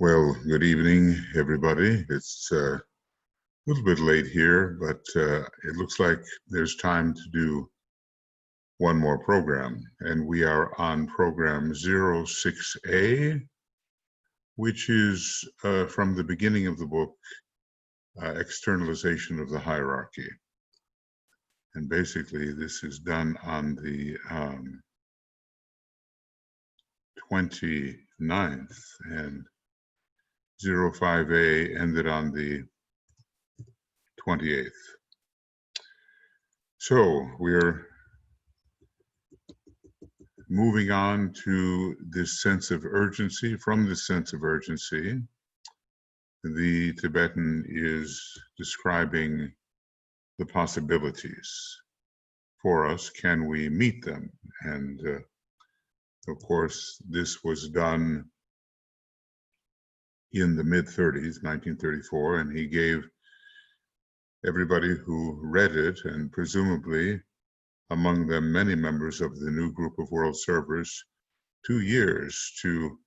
Well, good evening, everybody. It's a little bit late here, but it looks like there's time to do one more program. And we are on program 06A, which is from the beginning of the book, Externalization of the Hierarchy. And basically, this is done on the 29th, and 05A ended on the 28th. So we're moving on to this sense of urgency. From this sense of urgency, the Tibetan is describing the possibilities for us. Can we meet them? And of course, this was done in the mid-30s, 1934, and he gave everybody who read it, and presumably among them many members of the new group of world servers, 2 years to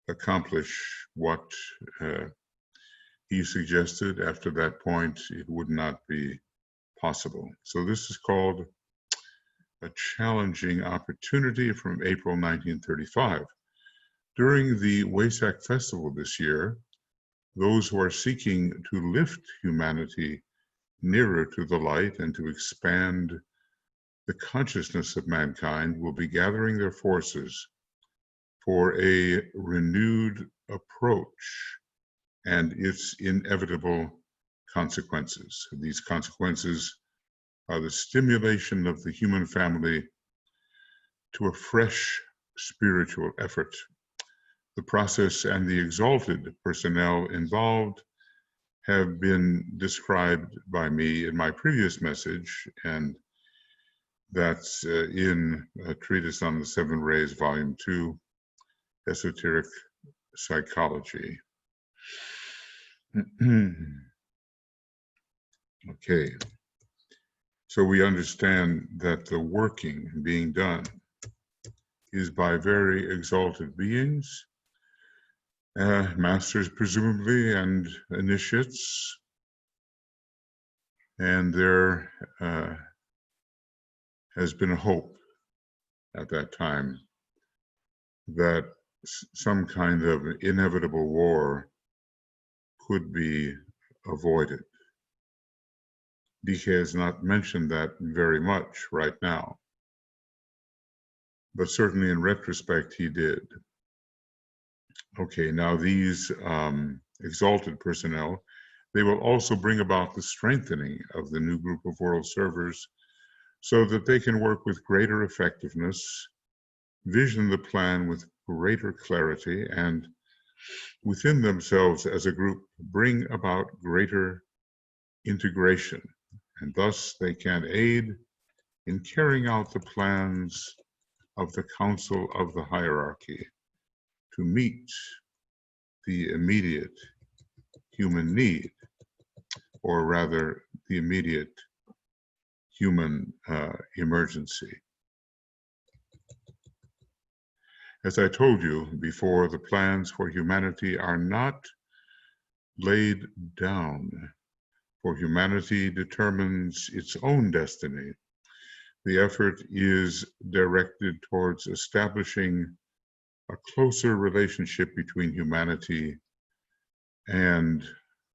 accomplish what he suggested. After that point, it would not be possible. So this is called A Challenging Opportunity from April 1935. During the Wesak Festival this year, those who are seeking to lift humanity nearer to the light and to expand the consciousness of mankind will be gathering their forces for a renewed approach and its inevitable consequences. These consequences are the stimulation of the human family to a fresh spiritual effort. The process and the exalted personnel involved have been described by me in my previous message, and that's in a treatise on the Seven Rays, Volume 2, Esoteric Psychology. Okay, so we understand that the working being done is by very exalted beings, masters presumably, and initiates, and there has been a hope at that time that some kind of inevitable war could be avoided. DK has not mentioned that very much right now, but certainly in retrospect he did. Okay, now these exalted personnel, they will also bring about the strengthening of the new group of world servers so that they can work with greater effectiveness, vision the plan with greater clarity, and within themselves as a group bring about greater integration. And thus they can aid in carrying out the plans of the Council of the Hierarchy to meet the immediate human need, or rather the immediate human emergency. As I told you before, the plans for humanity are not laid down, for humanity determines its own destiny. The effort is directed towards establishing a closer relationship between humanity and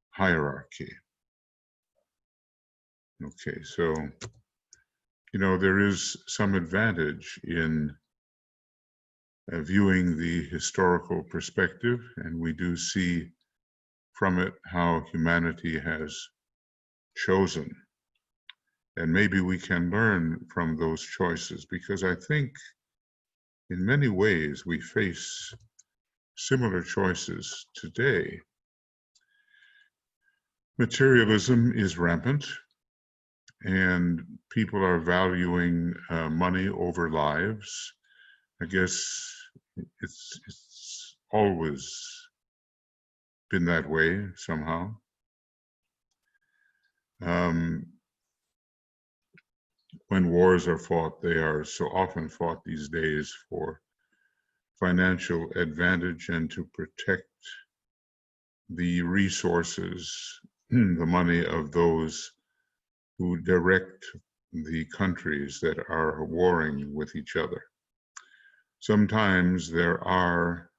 hierarchy. Okay, so, you know, there is some advantage in viewing the historical perspective, and we do see from it how humanity has chosen. And maybe we can learn from those choices, because I think in many ways we face similar choices today. Materialism is rampant, and people are valuing money over lives. I guess it's always been that way somehow. When wars are fought, they are so often fought these days for financial advantage and to protect the resources, the money of those who direct the countries that are warring with each other. Sometimes there are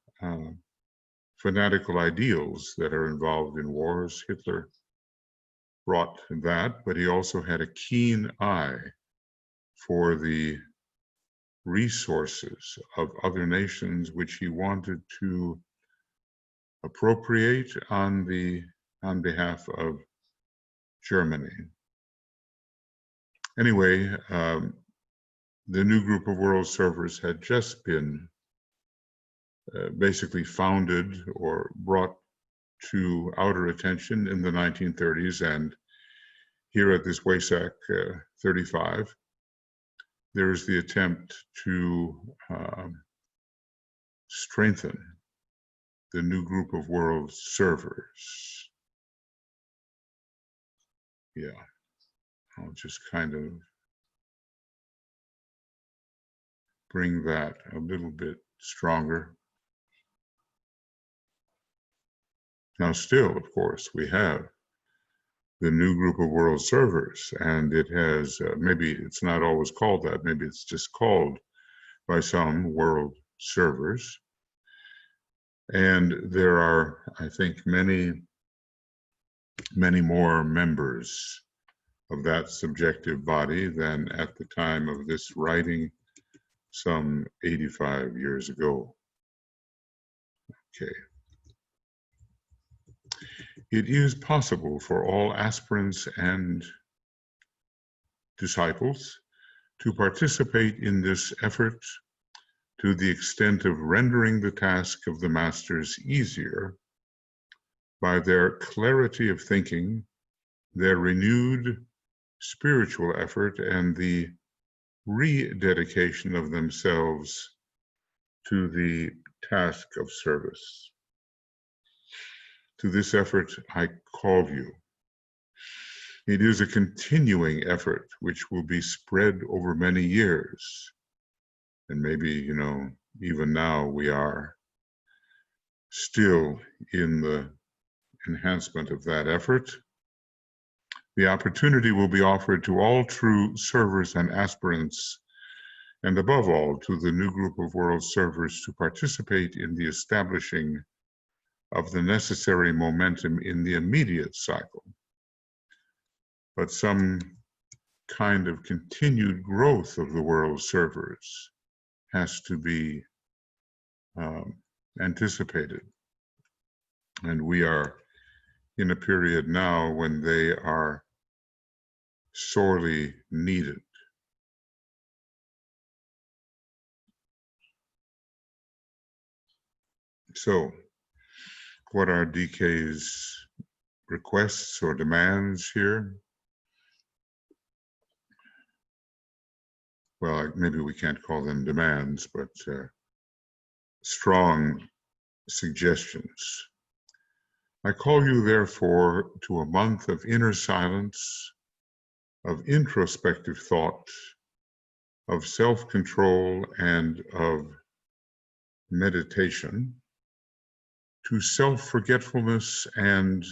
fanatical ideals that are involved in wars. Hitler brought that, but he also had a keen eye for the resources of other nations which he wanted to appropriate on behalf of Germany. Anyway, the new group of world servers had just been basically founded or brought to outer attention in the 1930s, and here at this WASAC 35, there is the attempt to strengthen the new group of world servers. Yeah, I'll just kind of bring that a little bit stronger. Now, still, of course, we have the new group of world servers, and it has, maybe it's not always called that, maybe it's just called by some world servers. And there are, I think, many more members of that subjective body than at the time of this writing some 85 years ago. Okay. It is possible for all aspirants and disciples to participate in this effort to the extent of rendering the task of the masters easier by their clarity of thinking, their renewed spiritual effort, and the rededication of themselves to the task of service. To this effort, I call you. It is a continuing effort which will be spread over many years. And maybe, you know, even now we are still in the enhancement of that effort. The opportunity will be offered to all true servers and aspirants, and above all, to the new group of world servers to participate in the establishing of the necessary momentum in the immediate cycle. But some kind of continued growth of the world servers has to be anticipated. And we are in a period now when they are sorely needed. So, what are DK's requests or demands here? Well, maybe we can't call them demands, but strong suggestions. I call you, therefore, to a month of inner silence, of introspective thought, of self-control, and of meditation, to self-forgetfulness and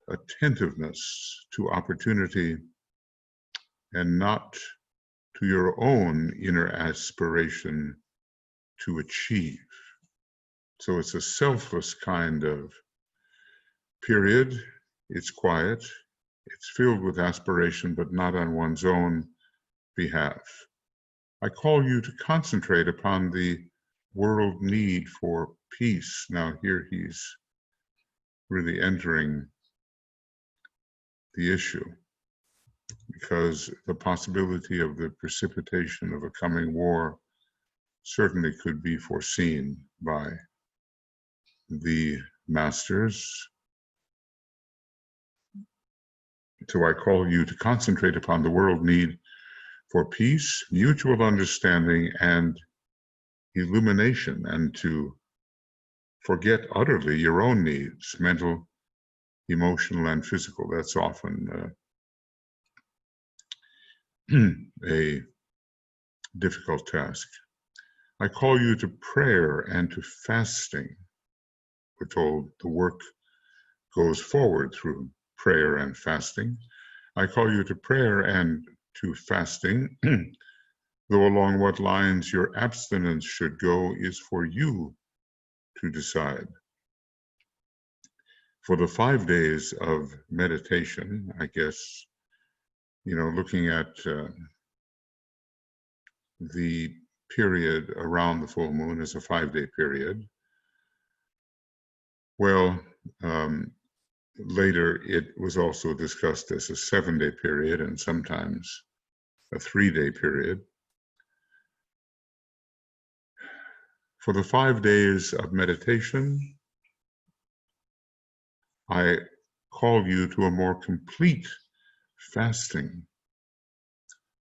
attentiveness to opportunity, and not to your own inner aspiration to achieve. So it's a selfless kind of period. It's quiet. It's filled with aspiration, but not on one's own behalf. I call you to concentrate upon the world need for peace. Now here he's really entering the issue, because the possibility of the precipitation of a coming war certainly could be foreseen by the masters. So I call you to concentrate upon the world need for peace, mutual understanding, and illumination, and to forget utterly your own needs, mental, emotional, and physical. That's often a difficult task. I call you to prayer and to fasting. We're told the work goes forward through prayer and fasting. I call you to prayer and to fasting, though along what lines your abstinence should go is for you to decide. For the 5 days of meditation, I guess, looking at the period around the full moon as a 5-day period, well, later it was also discussed as a 7-day period and sometimes a 3-day period. For the 5 days of meditation, I call you to a more complete fasting,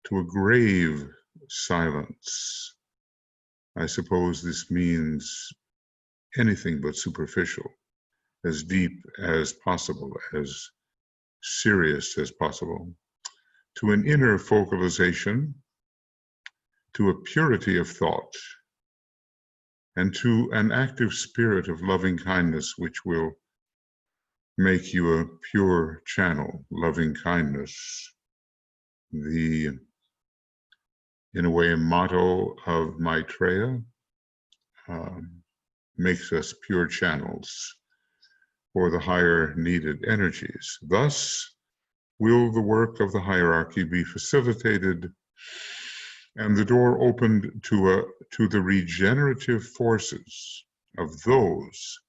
to a grave silence. I suppose this means anything but superficial, as deep as possible, as serious as possible, to an inner focalization, to a purity of thought, and to an active spirit of loving kindness, which will make you a pure channel. Loving kindness, in a way, motto of Maitreya, makes us pure channels for the higher needed energies. Thus will the work of the hierarchy be facilitated and the door opened to the regenerative forces of those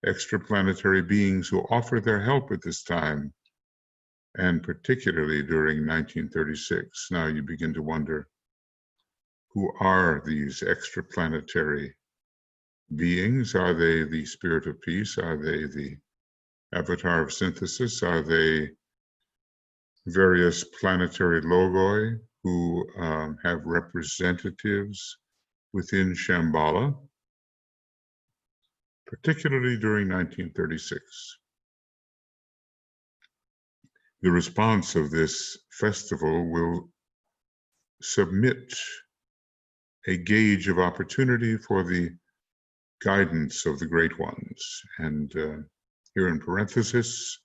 extraplanetary beings who offer their help at this time, and particularly during 1936. Now you begin to wonder, who are these extraplanetary beings? Are they the spirit of peace? Are they the avatar of synthesis? Are they various planetary logoi who have representatives within Shambhala, particularly during 1936? The response of this festival will submit a gauge of opportunity for the guidance of the great ones. And here in parenthesis,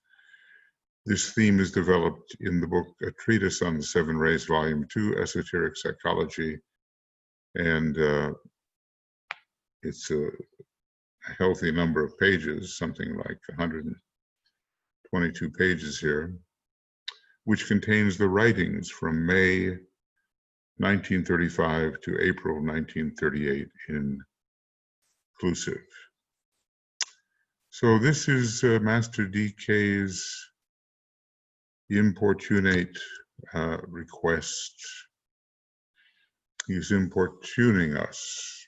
this theme is developed in the book A Treatise on the Seven Rays, Volume 2, Esoteric Psychology. And it's a healthy number of pages, something like 122 pages here, which contains the writings from May 1935 to April 1938 inclusive. So this is Master DK's importunate request. He's importuning us,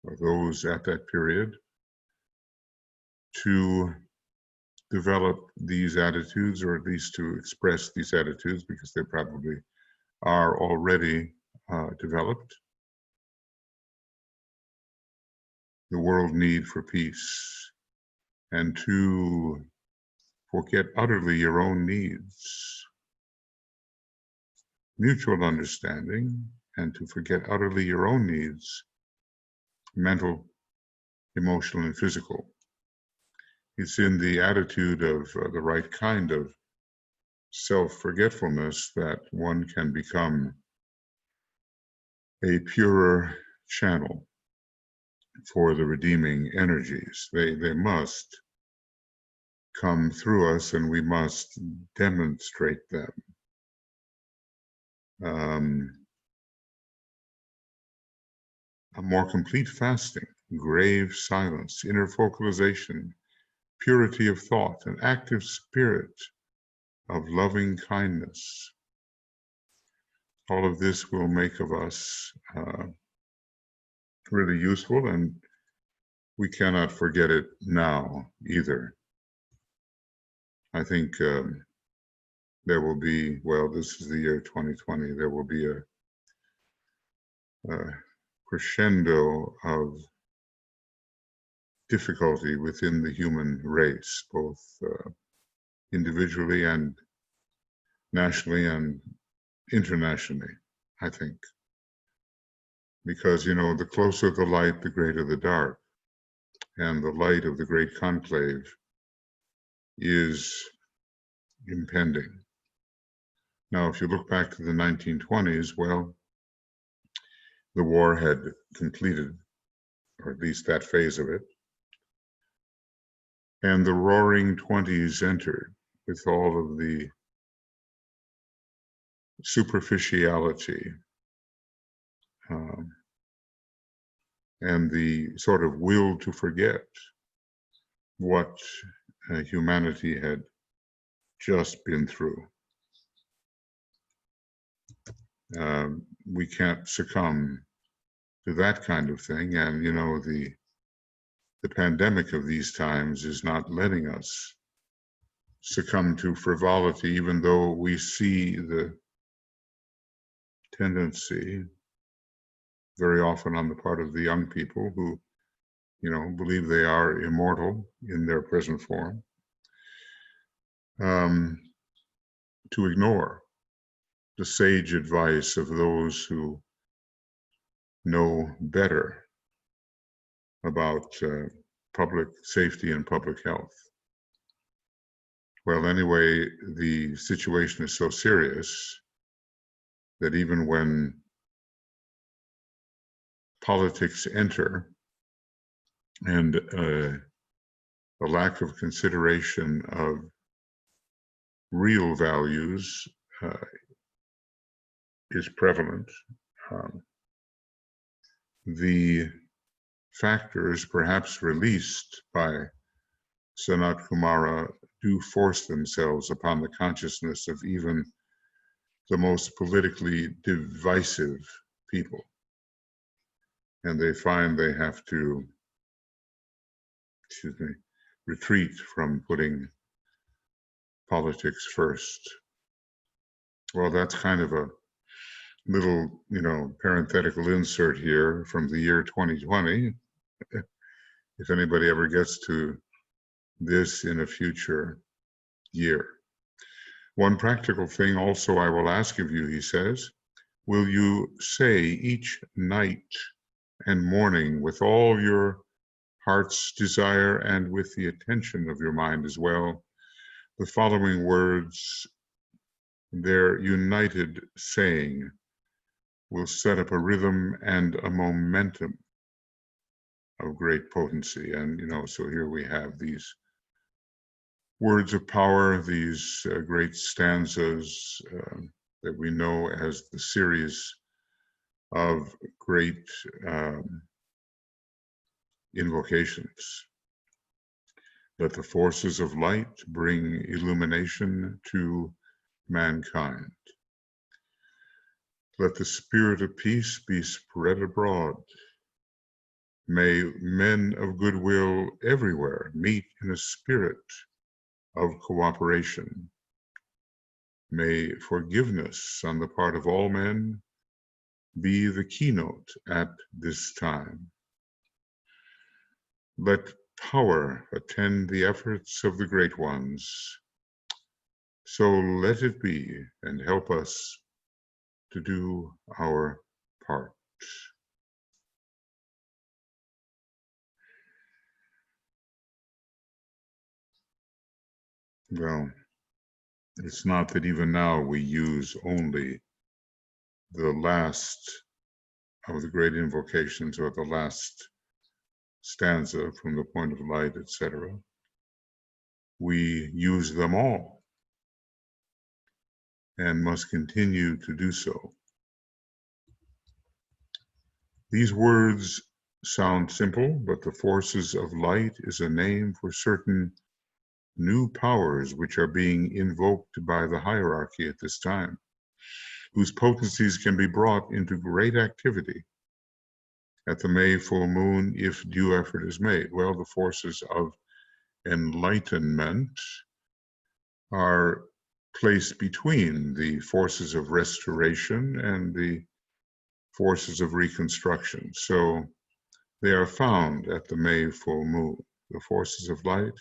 or those at that period, to develop these attitudes, or at least to express these attitudes, because they probably are already developed. The world need for peace, and to forget utterly your own needs, mutual understanding, and to forget utterly your own needs, mental, emotional, and physical. It's in the attitude of the right kind of self-forgetfulness that one can become a purer channel for the redeeming energies. They must come through us, and we must demonstrate them. A more complete fasting, grave silence, inner focalization, purity of thought, an active spirit of loving kindness. All of this will make of us really useful, and we cannot forget it now either. I think there will be, well, this is the year 2020, there will be a crescendo of difficulty within the human race, both individually and nationally and internationally, I think. Because, the closer the light, the greater the dark. And the light of the great conclave is impending. Now, if you look back to the 1920s, well, the war had completed, or at least that phase of it, and the roaring 20s entered with all of the superficiality and the sort of will to forget what humanity had just been through. We can't succumb to that kind of thing, and you know, the pandemic of these times is not letting us succumb to frivolity, even though we see the tendency very often on the part of the young people who, you know, believe they are immortal in their present form, to ignore the sage advice of those who know better about public safety and public health. Well, anyway, the situation is so serious that even when politics enter and a lack of consideration of real values is prevalent, the factors perhaps released by Sanat Kumara do force themselves upon the consciousness of even the most politically divisive people. And they find they have to, retreat from putting politics first. Well, that's kind of a little, you know, parenthetical insert here from the year 2020. If anybody ever gets to this in a future year. One practical thing also I will ask of you, he says, will you say each night and morning with all your heart's desire and with the attention of your mind as well, the following words, their united saying will set up a rhythm and a momentum of great potency. And, you know, so here we have these words of power, these great stanzas that we know as the series of great invocations. Let the forces of light bring illumination to mankind. Let the spirit of peace be spread abroad. May men of goodwill everywhere meet in a spirit of cooperation. May forgiveness on the part of all men be the keynote at this time. Let power attend the efforts of the great ones. So let it be, and help us to do our part. Well, it's not that even now we use only the last of the great invocations or the last stanza from the point of light, etc. We use them all and must continue to do so. These words sound simple, but the forces of light is a name for certain new powers which are being invoked by the hierarchy at this time, whose potencies can be brought into great activity at the May full moon if due effort is made. Well, the forces of enlightenment are placed between the forces of restoration and the forces of reconstruction. So they are found at the May full moon, the forces of light,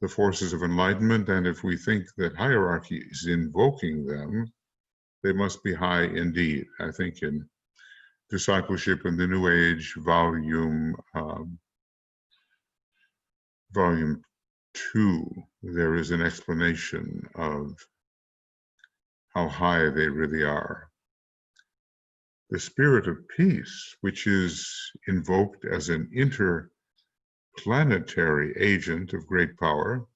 the forces of enlightenment, and if we think that hierarchy is invoking them, they must be high indeed. I think in Discipleship in the New Age, volume 2, there is an explanation of how high they really are. The spirit of peace, which is invoked as an interplanetary agent of great power,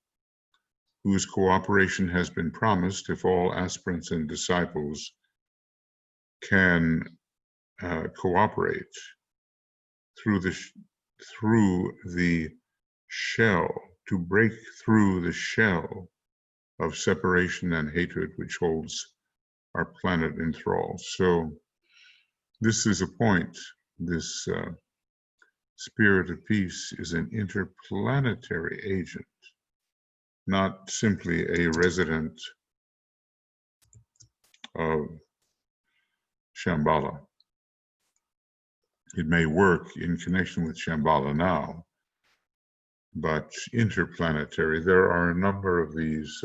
whose cooperation has been promised if all aspirants and disciples can cooperate through the shell, to break through the shell of separation and hatred which holds our planet in thrall. So this is a point. This spirit of peace is an interplanetary agent, not simply a resident of Shambhala. It may work in connection with Shambhala now, but interplanetary. There are a number of these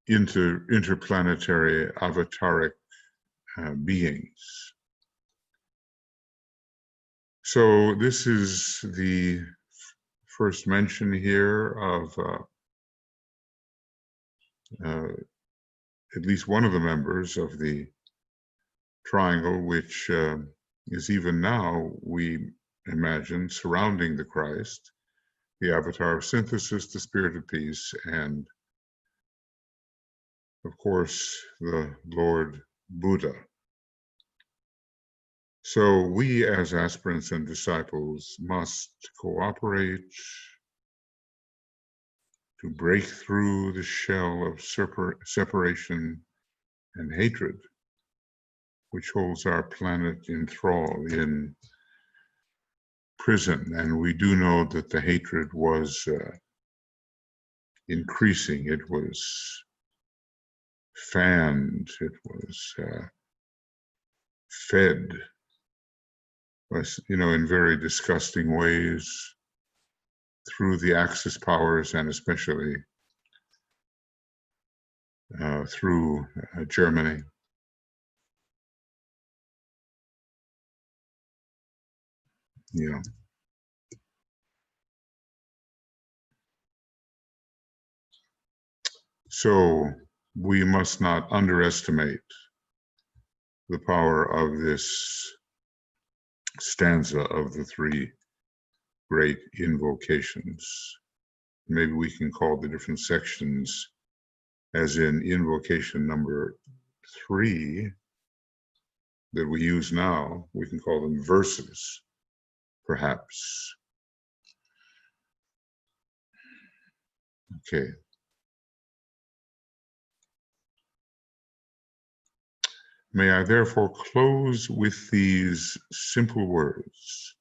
interplanetary avataric beings. So this is the first mention here of at least one of the members of the triangle, which is even now, we imagine, surrounding the Christ, the avatar of synthesis, the spirit of peace, and of course, the Lord Buddha. So we as aspirants and disciples must cooperate to break through the shell of separation and hatred, which holds our planet in thrall, in prison. And we do know that the hatred was increasing. It was fanned. It was fed, in very disgusting ways through the Axis powers, and especially through Germany. Yeah. So we must not underestimate the power of this stanza of the 3 great invocations. Maybe we can call the different sections, as in invocation number 3 that we use now, we can call them verses, perhaps. Okay. May I therefore close with these simple words.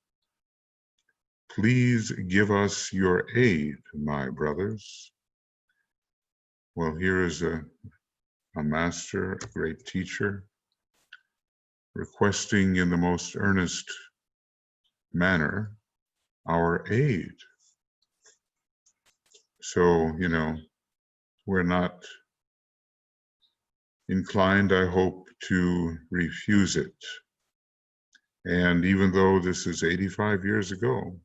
Please give us your aid, my brothers. Well, here is a master, a great teacher, requesting in the most earnest manner our aid. So, we're not inclined, I hope, to refuse it. And even though this is 85 years ago,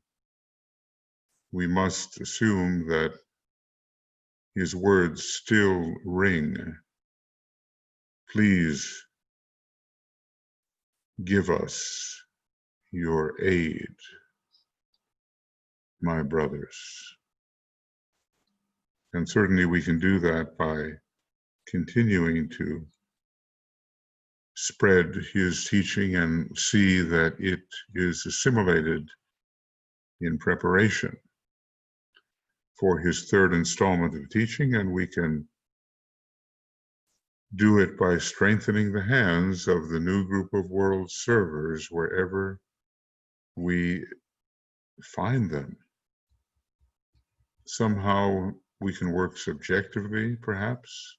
we must assume that his words still ring. Please give us your aid, my brothers. And certainly we can do that by continuing to spread his teaching and see that it is assimilated in preparation for his 3rd installment of teaching, and we can do it by strengthening the hands of the new group of world servers wherever we find them. Somehow we can work subjectively, perhaps.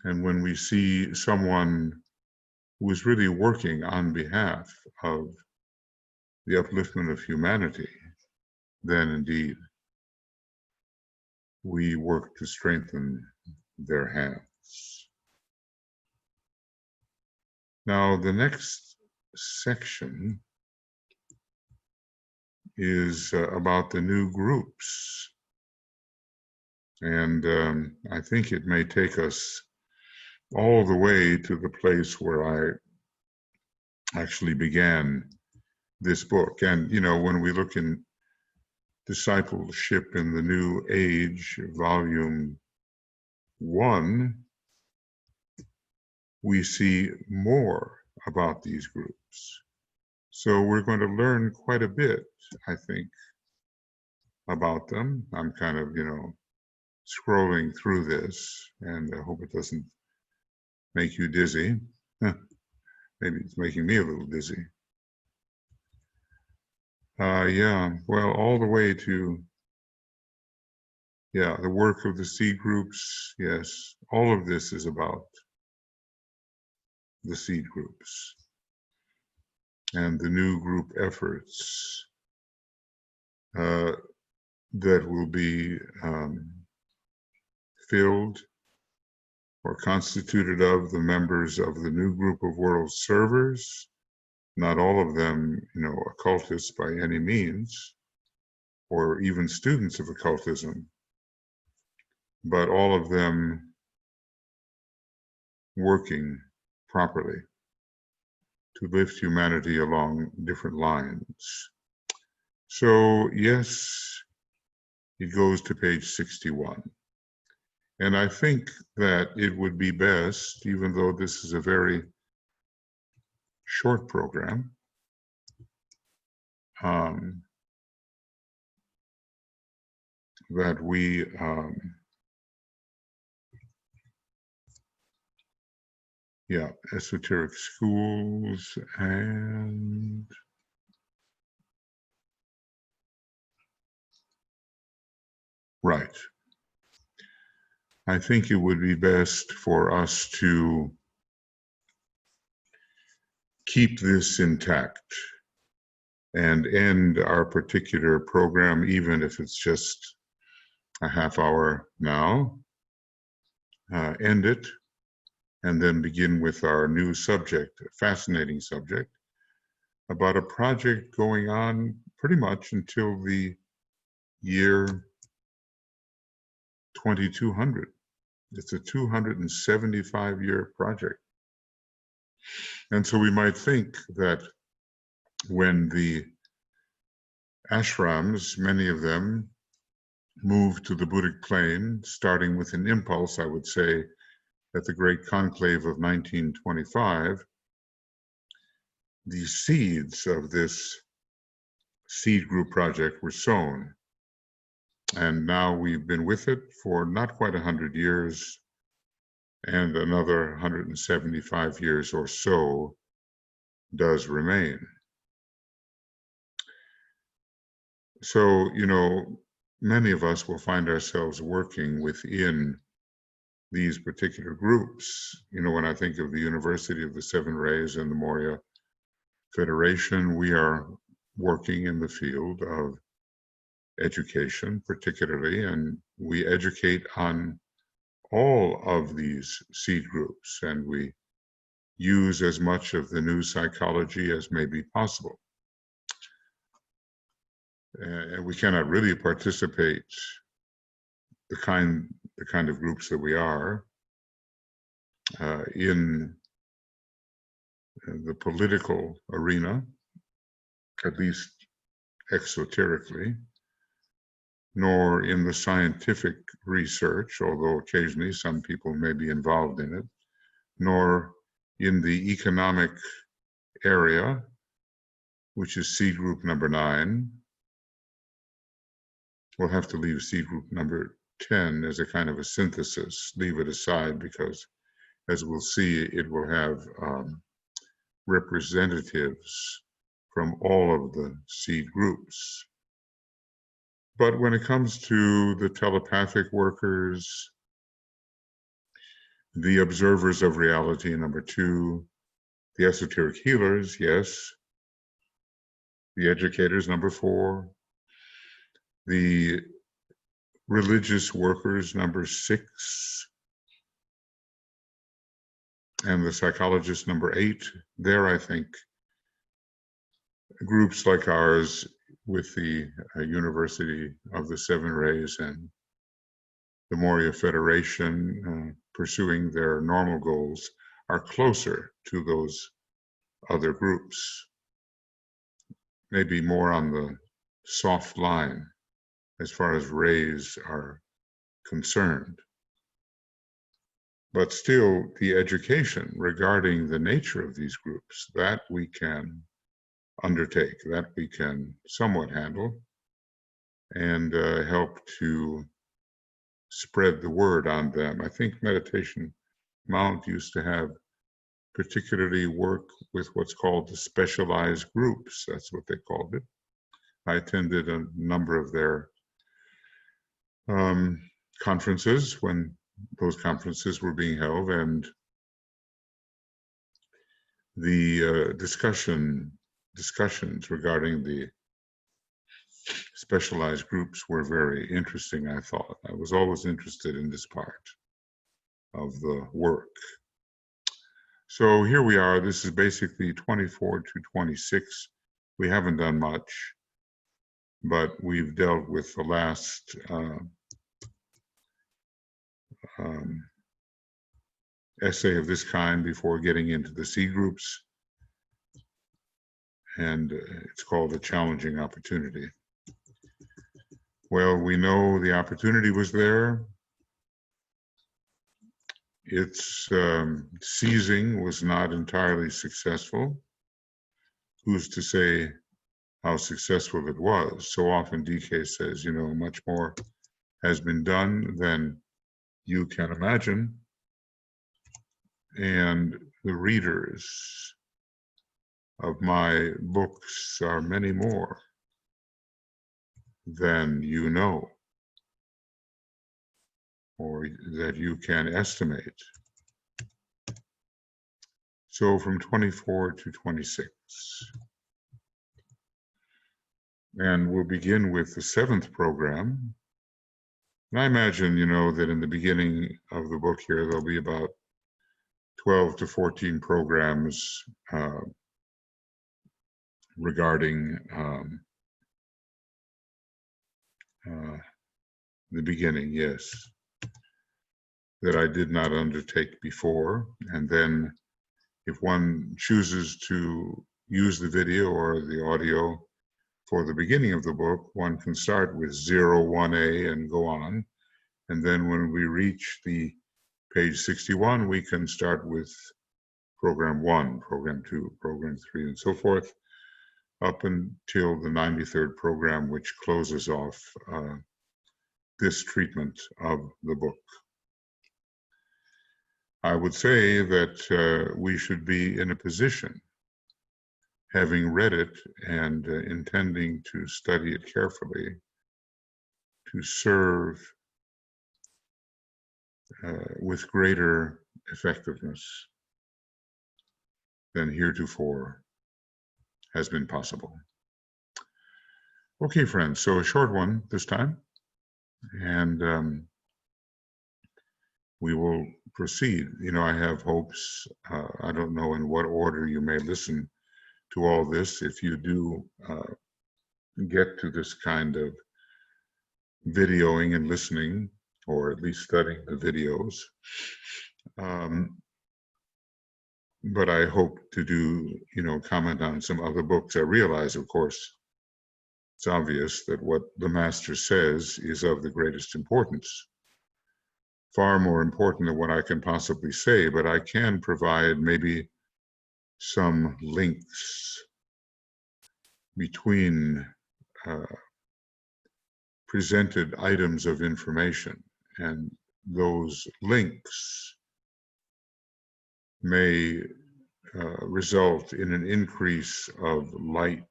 And when we see someone who is really working on behalf of the upliftment of humanity, then indeed we work to strengthen their hands. Now, the next section is about the new groups. And I think it may take us all the way to the place where I actually began this book. And, you know, when we look in Discipleship in the New Age, Volume 1, we see more about these groups. So we're going to learn quite a bit, I think, about them. I'm kind of, you know, scrolling through this, and I hope it doesn't make you dizzy. Maybe it's making me a little dizzy. Yeah, well, all the way to, yeah, the work of the seed groups. Yes, all of this is about the seed groups and the new group efforts that will be filled or constituted of the members of the new group of world servers, not all of them, you know, occultists by any means, or even students of occultism, but all of them working properly to lift humanity along different lines. So yes, it goes to page 61. And I think that it would be best, even though this is a very short program, that we yeah, esoteric schools and right. I think it would be best for us to keep this intact and end our particular program, even if it's just a half hour now, end it, and then begin with our new subject, a fascinating subject, about a project going on pretty much until the year 2200. It's a 275-year project. And so we might think that when the ashrams, many of them, moved to the Buddhic plane, starting with an impulse, I would say, at the Great Conclave of 1925, the seeds of this seed group project were sown. And now we've been with it for not quite 100 years, and another 175 years or so does remain. So, you know, many of us will find ourselves working within these particular groups. You know, when I think of the University of the Seven Rays and the Moria Federation, we are working in the field of education particularly, and we educate on all of these seed groups, and we use as much of the new psychology as may be possible. And we cannot really participate the kind of groups that we are in the political arena, at least exoterically, nor in the scientific research, although occasionally some people may be involved in it, nor in the economic area, which is seed group number 9. We'll have to leave seed group number 10 as a kind of a synthesis, leave it aside, because as we'll see, it will have representatives from all of the seed groups. But when it comes to the telepathic workers, the observers of reality, number 2, the esoteric healers, yes, the educators, number 4, the religious workers, number 6, and the psychologists, number 8. There, I think, groups like ours with the University of the Seven Rays and the Moria Federation pursuing their normal goals are closer to those other groups, maybe more on the soft line as far as rays are concerned. But still, the education regarding the nature of these groups, that we can undertake, that we can somewhat handle, and help to spread the word on them. I think Meditation Mount used to have particularly work with what's called the specialized groups. That's what they called it. I attended a number of their conferences when those conferences were being held, and the discussions regarding the specialized groups were very interesting, I thought. I was always interested in this part of the work. So here we are. This is basically 24 to 26. We haven't done much, but we've dealt with the last essay of this kind before getting into the C groups, and it's called A Challenging Opportunity. Well, we know the opportunity was there. Its seizing was not entirely successful. Who's to say how successful it was? So often DK says, you know, much more has been done than you can imagine. And the readers of my books are many more than you know, or that you can estimate. So from 24 to 26. And we'll begin with the 7th program. And I imagine, you know, that in the beginning of the book here, there'll be about 12 to 14 programs regarding the beginning, yes, that I did not undertake before. And then if one chooses to use the video or the audio for the beginning of the book, one can start with 01A and go on. And then when we reach the page 61, we can start with program 1, program 2, program 3, and so forth, up until the 93rd program, which closes off this treatment of the book. I would say that we should be in a position, having read it and intending to study it carefully, to serve with greater effectiveness than heretofore has been possible. Okay, friends, so a short one this time, and we will proceed. You know, I have hopes. I don't know in what order you may listen to all this. If you do get to this kind of videoing and listening, or at least studying the videos, but I hope to do, you know, comment on some other books. I realize, of course, it's obvious that what the master says is of the greatest importance, far more important than what I can possibly say, but I can provide maybe some links between presented items of information, and those links may result in an increase of light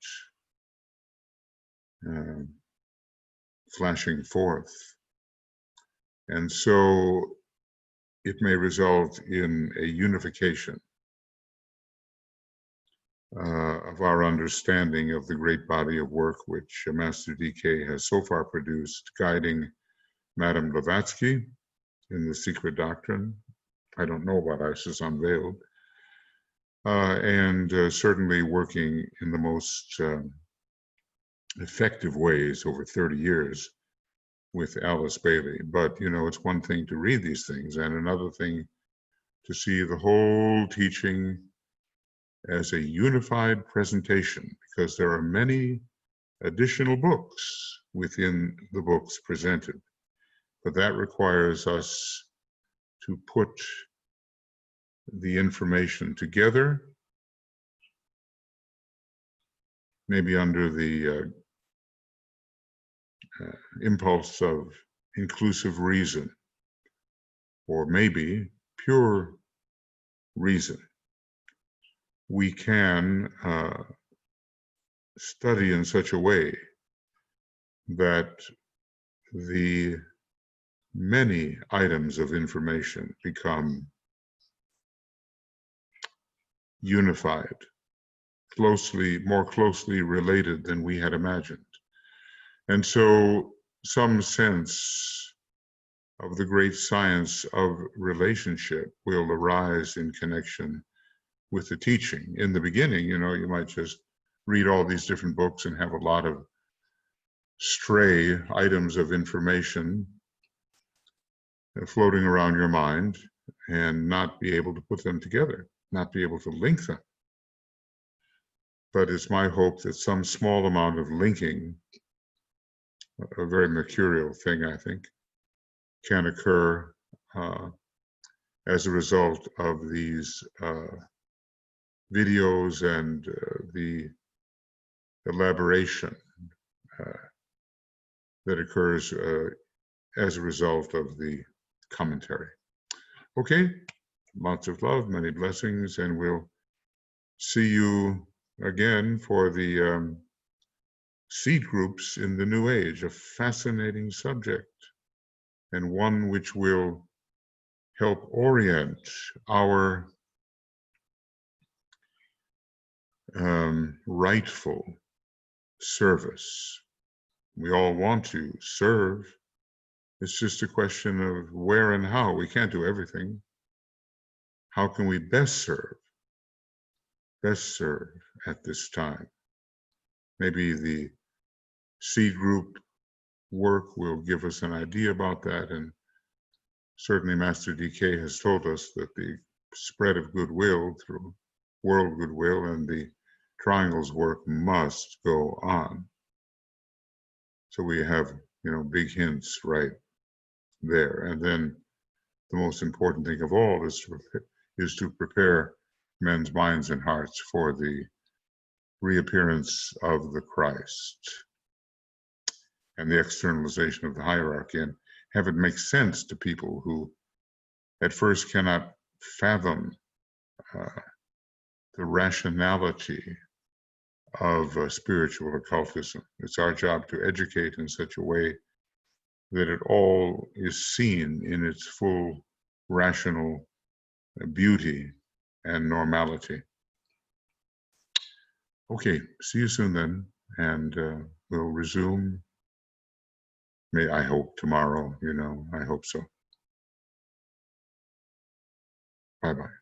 flashing forth. And so it may result in a unification of our understanding of the great body of work which Master DK has so far produced, guiding Madame Blavatsky in The Secret Doctrine. I don't know about Isis Unveiled. And certainly working in the most effective ways over 30 years with Alice Bailey. But, you know, it's one thing to read these things and another thing to see the whole teaching as a unified presentation, because there are many additional books within the books presented. But that requires us to put the information together, maybe under the impulse of inclusive reason, or maybe pure reason. We can study in such a way that the many items of information become unified, more closely related than we had imagined. And so some sense of the great science of relationship will arise in connection with the teaching. In the beginning, you know, you might just read all these different books and have a lot of stray items of information floating around your mind and not be able to put them together, not be able to link them. But it's my hope that some small amount of linking, a very mercurial thing, I think, can occur as a result of these videos and the elaboration that occurs as a result of the commentary. Okay, lots of love, many blessings, and we'll see you again for the seed groups in the New Age, a fascinating subject and one which will help orient our rightful service. We all want to serve. It's just a question of where and how. We can't do everything. How can we best serve? Best serve at this time. Maybe the seed group work will give us an idea about that, and certainly Master DK has told us that the spread of goodwill through world goodwill and the triangles work must go on. So we have, you know, big hints right there. And then the most important thing of all is to prepare men's minds and hearts for the reappearance of the Christ and the externalization of the hierarchy, and have it make sense to people who at first cannot fathom the rationality of spiritual occultism. It's our job to educate in such a way that it all is seen in its full rational beauty and normality. Okay, see you soon then, and we'll resume. I hope tomorrow, you know, I hope so. Bye-bye.